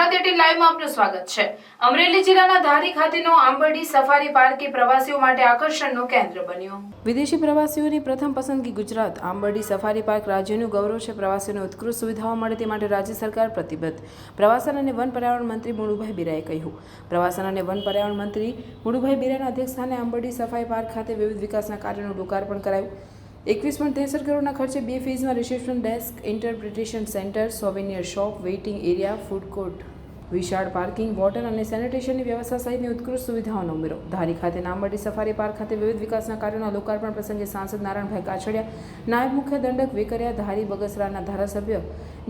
ગુજરાત 18 લાઈવમાં આપનું સ્વાગત છે। અમરેલી જિલ્લાના ધારી ખાતેનો આંબરડી સફારી પાર્ક એ પ્રવાસીઓ માટે આકર્ષણનું કેન્દ્ર બન્યો। વિદેશી પ્રવાસીઓની પ્રથમ પસંદગી ગુજરાત। આંબરડી સફારી પાર્ક રાજ્યનું ગૌરવ છે। પ્રવાસીઓને ઉત્કૃષ્ટ સુવિધાઓ મળે તે માટે રાજ્ય સરકાર પ્રતિબદ્ધ। પ્રવાસન અને વન પર્યાવરણ મંત્રી મુળુભાઈ બેરાએ કહ્યું। પ્રવાસન અને વન પર્યાવરણ મંત્રી મુળુભાઈ બેરાના અધ્યક્ષસ્થાને આંબરડી સફારી પાર્ક ખાતે વિવિધ વિકાસના કાર્યોનું લોકાર્પણ કરાયું। 21.63 કરોડના ખર્ચે 2 ફેઝમાં reception desk, interpretation centre, souvenir shop, waiting area, food court, વિશાળ પાર્કિંગ, વોટર અને સેનિટેશનની વ્યવસ્થા સહિતની ઉત્કૃષ્ટ સુવિધાઓનો ઉમેરો। ધારી ખાતે આંબરડી સફારી પાર્ક ખાતે વિવિધ વિકાસના કાર્યોના લોકાર્પણ પ્રસંગે સાંસદ નારાયણભાઈ કાછડિયા, નાયબ મુખ્ય દંડક વેકરિયા, ધારી બગસરાના ધારાસભ્ય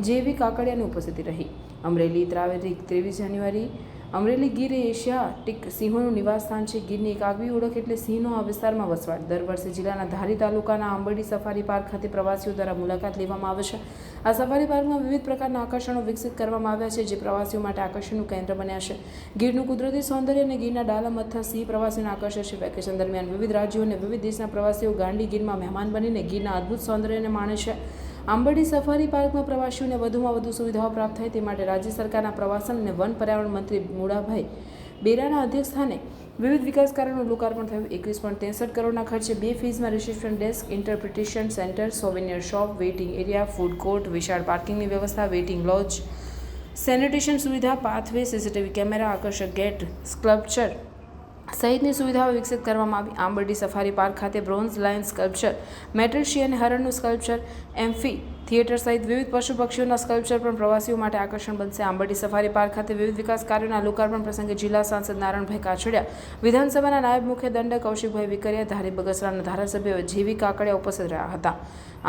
જેવી કાકડિયાની ઉપસ્થિતિ રહી। અમરેલી 23 જાન્યુઆરી। અમરેલી ગીર એ એશિયાટિક સિંહોનું નિવાસસ્થાન છે। ગીરની એક આગવી ઓળખ એટલે સિંહનો આ વિસ્તારમાં વસવાટ। દર વર્ષે જિલ્લાના ધારી તાલુકાના આંબરડી સફારી પાર્ક ખાતે પ્રવાસીઓ દ્વારા મુલાકાત લેવામાં આવે છે। આ સફારી પાર્કમાં વિવિધ પ્રકારના આકર્ષણો વિકસિત કરવામાં આવ્યા છે, જે પ્રવાસીઓ માટે આકર્ષણનું કેન્દ્ર બન્યા છે। ગીરનું કુદરતી સૌંદર્ય અને ગીરના ડાલા મથા સિંહ પ્રવાસીઓને આકર્ષે છે। વેકેશન દરમિયાન વિવિધ રાજ્યો અને વિવિધ દેશના પ્રવાસીઓ ગાંડી ગીરમાં મહેમાન બનીને ગીરના અદ્ભુત સૌંદર્યને માણે છે। આંબરડી સફારી પાર્કમાં પ્રવાસીઓને વધુમાં વધુ સુવિધાઓ પ્રાપ્ત થાય તે માટે રાજ્ય સરકારના પ્રવાસન અને વન પર્યાવરણ મંત્રી મુળાભાઈ બેરાના અધ્યક્ષસ્થાને વિવિધ વિકાસ કાર્યોનું લોકાર્પણ થયું। 21.63 કરોડના ખર્ચે 2 ફેઝમાં reception desk, interpretation centre, souvenir shop, waiting area, food court, વિશાળ પાર્કિંગની વ્યવસ્થા, વેઇટિંગ લોજ, સેનિટેશન સુવિધા, પાથવે, સીસીટીવી કેમેરા, આકર્ષક ગેટ, સ્કલ્પચર સહિતની સુવિધાઓ વિકસિત કરવામાં આવી। આંબરડી સફારી પાર્ક ખાતે બ્રોન્ઝ લાયન સ્કલ્પચર, મેટલ શી અને હરણનું સ્કલ્પચર, એમ્ફી થિયેટર સહિત વિવિધ પશુ પક્ષીઓના સ્કલ્પચર પણ પ્રવાસીઓ માટે આકર્ષણ બનશે। આંબરડી સફારી પાર્ક ખાતે વિવિધ વિકાસ કાર્યોના લોકાર્પણ પ્રસંગે જિલ્લા સાંસદ નારાયણભાઈ કાછડિયા, વિધાનસભાના નાયબ મુખ્ય દંડક કૌશિકભાઈ વેકરિયા, ધારી બગસરાના ધારાસભ્ય જેવી કાકડિયા ઉપસ્થિત રહ્યા હતા।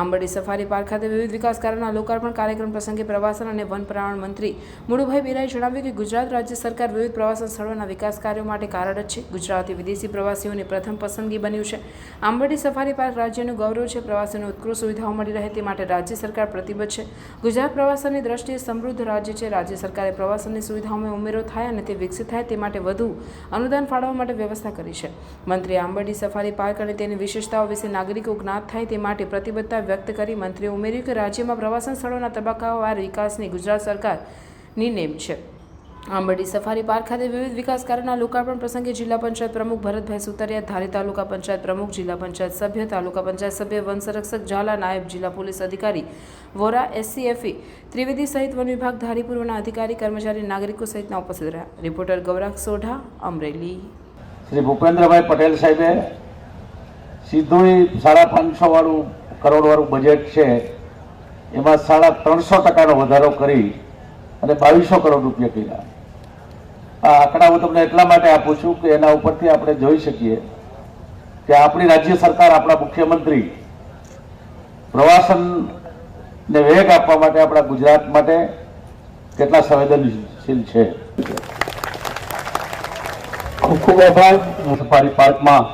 આંબરડી સફારી પાર્ક ખાતે વિવિધ વિકાસ કાર્યોના લોકાર્પણ કાર્યક્રમ પ્રસંગે પ્રવાસન અને વન પર્યાવરણ મંત્રી મુળુભાઈ બેરાએ જણાવ્યું કે ગુજરાત રાજ્ય સરકાર વિવિધ પ્રવાસન સ્થળોના વિકાસ કાર્યો માટે કાર્યરત છે। ગુજરાત વિદેશી પ્રવાસીઓની પ્રથમ પસંદગી બન્યું છે। આંબરડી સફારી પાર્ક રાજ્યનું ગૌરવ છે। પ્રવાસીઓને ઉત્કૃષ્ટ સુવિધાઓ મળી રહે તે માટે રાજ્ય સરકાર પ્રતિબદ્ધ છે। ગુજરાત પ્રવાસનની દ્રષ્ટિએ સમૃદ્ધ રાજ્ય છે। રાજ્ય સરકારે પ્રવાસનની સુવિધાઓમાં ઉમેરો થાય અને તે વિકસિત થાય તે માટે વધુ અનુદાન ફાળવવા માટે વ્યવસ્થા કરી છે। મંત્રીએ આંબરડી સફારી પાર્ક અને તેની વિશેષતાઓ વિશે નાગરિકો જ્ઞાત થાય તે માટે પ્રતિબદ્ધતા વ્યક્ત કરી મંત્રીએ ઉમેર્યું કે રાજ્યમાં પ્રવાસન સ્થળોના તબક્કાવાર વિકાસની ગુજરાત સરકારની નેમ છે। આંબરડી સફારી પાર્ક ખાતે વિવિધ વિકાસ કાર્યોના લોકાર્પણ પ્રસંગે જિલ્લા પંચાયત પ્રમુખ ભરતભાઈ સુતરિયા, ધારી તાલુકા પંચાયત પ્રમુખ, જિલ્લા પંચાયત સભ્ય, તાલુકા પંચાયત સભ્ય, વન સંરક્ષક ઝાલા, નાયબ જિલ્લા પોલીસ અધિકારી વોરા, SCFE ત્રિવેદી સહિત વન વિભાગ ધારી પૂર્વના અધિકારી, કર્મચારી, નાગરિકો સહિતના ઉપસ્થિત રહ્યા। રિપોર્ટર ગૌરાગ સોઢા, અમરેલી। શ્રી ભૂપેન્દ્રભાઈ પટેલ સાહેબે સીધું 550 વાળું કરોડ વાળું બજેટ છે એમાં 350% વધારો કરી અને 2200 કરોડ રૂપિયા કર્યા। આ આંકડા હું તમને એટલા માટે આપું છું કે એના ઉપરથી આપણે જોઈ શકીએ કે આપણી રાજ્ય સરકાર, આપણા મુખ્યમંત્રી પ્રવાસનને વેગ આપવા માટે આપણા ગુજરાત માટે કેટલા સંવેદનશીલ છે। ખૂબ ખૂબ આભાર। સફારી પાર્કમાં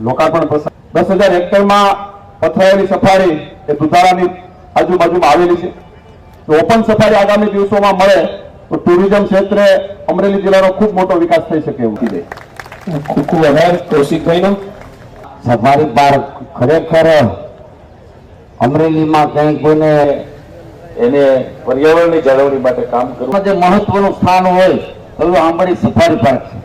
લોકાર્પણ પ્રસંગ 10,000 હેક્ટરમાં પથરાયેલી સફારી એ દુધાળાની આજુબાજુમાં આવેલી છે। ઓપન સફારી આગામી દિવસોમાં મળે તો ટુરિઝમ ક્ષેત્રે અમરેલી જિલ્લાનો ખૂબ મોટો વિકાસ થઈ શકે એવું છે। ખૂબ ખૂબ આભાર કૌશિકભાઈનો। સફારી પાર્ક ખરેખર અમરેલીમાં કંઈક કોઈને એને પર્યાવરણની જાળવણી માટે કામ કરવું જે મહત્વનું સ્થાન હોય તો આંબરડી સફારી પાર્ક છે।